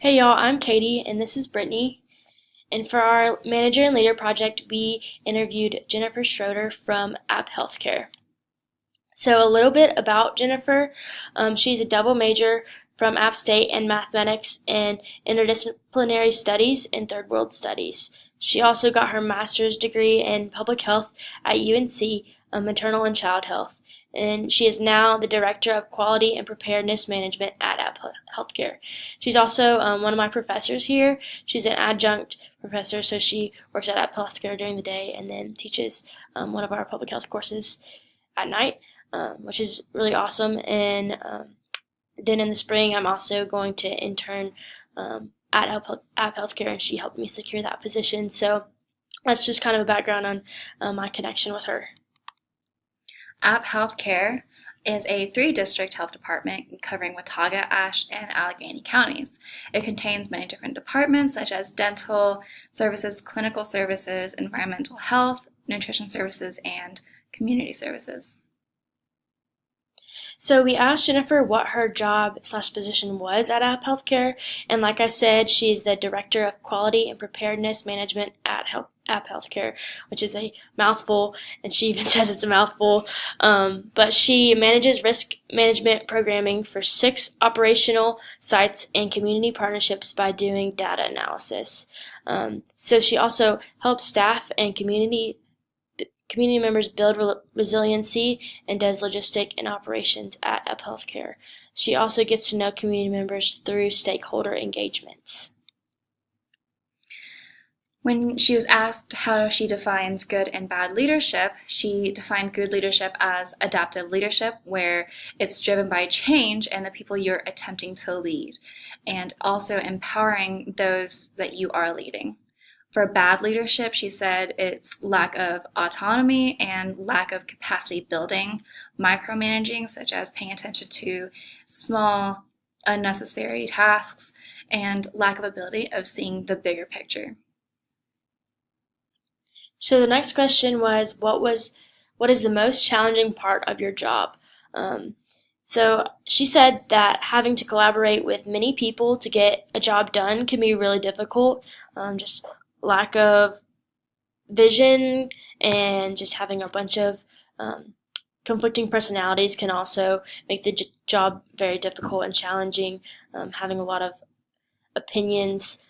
Hey y'all, I'm Katie and this is Brittany. And for our Manager and Leader project, we interviewed Jennifer Schroeder from App Healthcare. So, a little bit about Jennifer. She's a double major from App State in mathematics and interdisciplinary studies and third world studies. She also got her master's degree in public health at UNC, maternal and child health. And she is now the Director of Quality and Preparedness Management at App Healthcare. She's also one of my professors here. She's an adjunct professor, so she works at App Healthcare during the day and then teaches one of our public health courses at night, which is really awesome. And then in the spring, I'm also going to intern at App Healthcare, and she helped me secure that position. So that's just kind of a background on my connection with her. App Healthcare is a three-district health department covering Watauga, Ashe, and Allegheny counties. It contains many different departments such as dental services, clinical services, environmental health, nutrition services, and community services. So we asked Jennifer what her job/position was at App Healthcare, and like I said, she's the Director of Quality and Preparedness Management at App Healthcare, which is a mouthful, and she even says it's a mouthful. But she manages risk management programming for 6 operational sites and community partnerships by doing data analysis. So she also helps staff and community members build resiliency and does logistic and operations at App Healthcare. She also gets to know community members through stakeholder engagements. When she was asked how she defines good and bad leadership, she defined good leadership as adaptive leadership, where it's driven by change and the people you're attempting to lead, and also empowering those that you are leading. For bad leadership, she said it's lack of autonomy and lack of capacity building, micromanaging, such as paying attention to small, unnecessary tasks, and lack of ability of seeing the bigger picture. So the next question was, what is the most challenging part of your job? Um, so she said that having to collaborate with many people to get a job done can be really difficult. Just lack of vision and just having a bunch of conflicting personalities can also make the job very difficult and challenging. Having a lot of opinions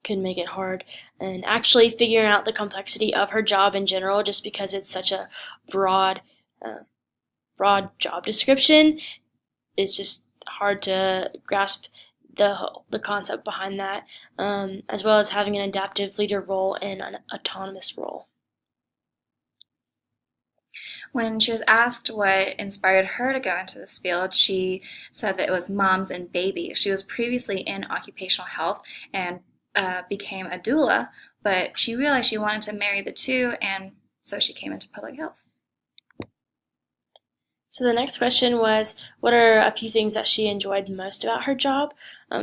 can make it hard. And actually figuring out the complexity of her job in general, just because it's such a broad, uh, broad job description, is just hard to grasp the concept behind that, as well as having an adaptive leader role and an autonomous role. When she was asked what inspired her to go into this field, she said that it was moms and babies. She was previously in occupational health and became a doula, but she realized she wanted to marry the two, and so she came into public health. So the next question was, what are a few things that she enjoyed most about her job?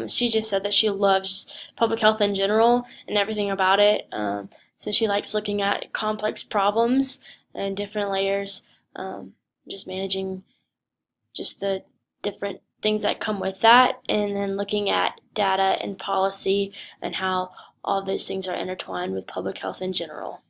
She just said that she loves public health in general and everything about it. So she likes looking at complex problems and different layers, just managing just the different things that come with that, and then looking at data and policy and how all of those things are intertwined with public health in general.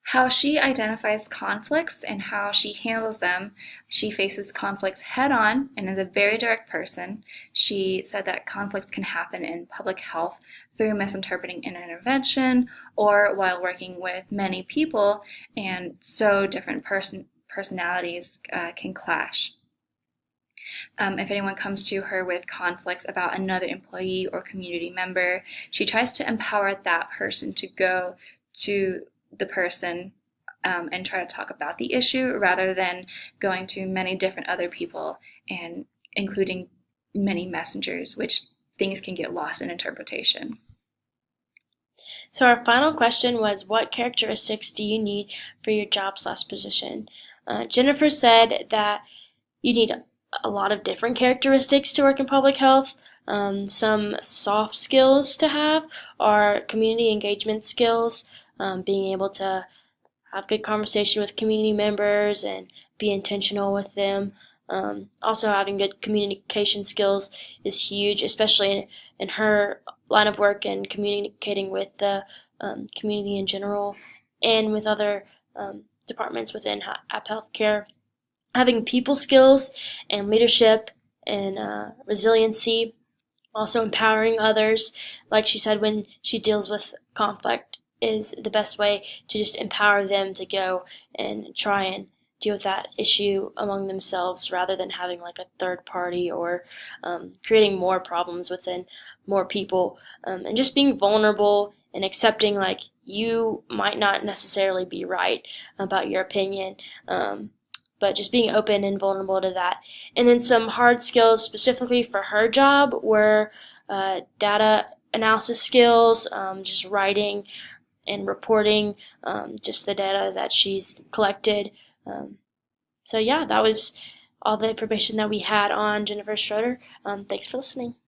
How she identifies conflicts and how she handles them. She faces conflicts head on and is a very direct person. She said that conflicts can happen in public health through misinterpreting an intervention or while working with many people, and so different personalities can clash. If anyone comes to her with conflicts about another employee or community member, she tries to empower that person to go to the person and try to talk about the issue rather than going to many different other people and including many messengers, which things can get lost in interpretation. So our final question was, what characteristics do you need for your job/position? Jennifer said that you need a lot of different characteristics to work in public health. Some soft skills to have are community engagement skills, being able to have good conversation with community members and be intentional with them. Also, having good communication skills is huge, especially in her line of work and communicating with the community in general and with other departments within App Healthcare. Having people skills and leadership and resiliency, also empowering others, like she said, when she deals with conflict, is the best way to just empower them to go and try and deal with that issue among themselves rather than having like a third party or creating more problems within more people, and just being vulnerable and accepting like you might not necessarily be right about your opinion, but just being open and vulnerable to that. And then some hard skills specifically for her job were data analysis skills, just writing and reporting just the data that she's collected. So yeah, that was all the information that we had on Jennifer Schroeder. Thanks for listening.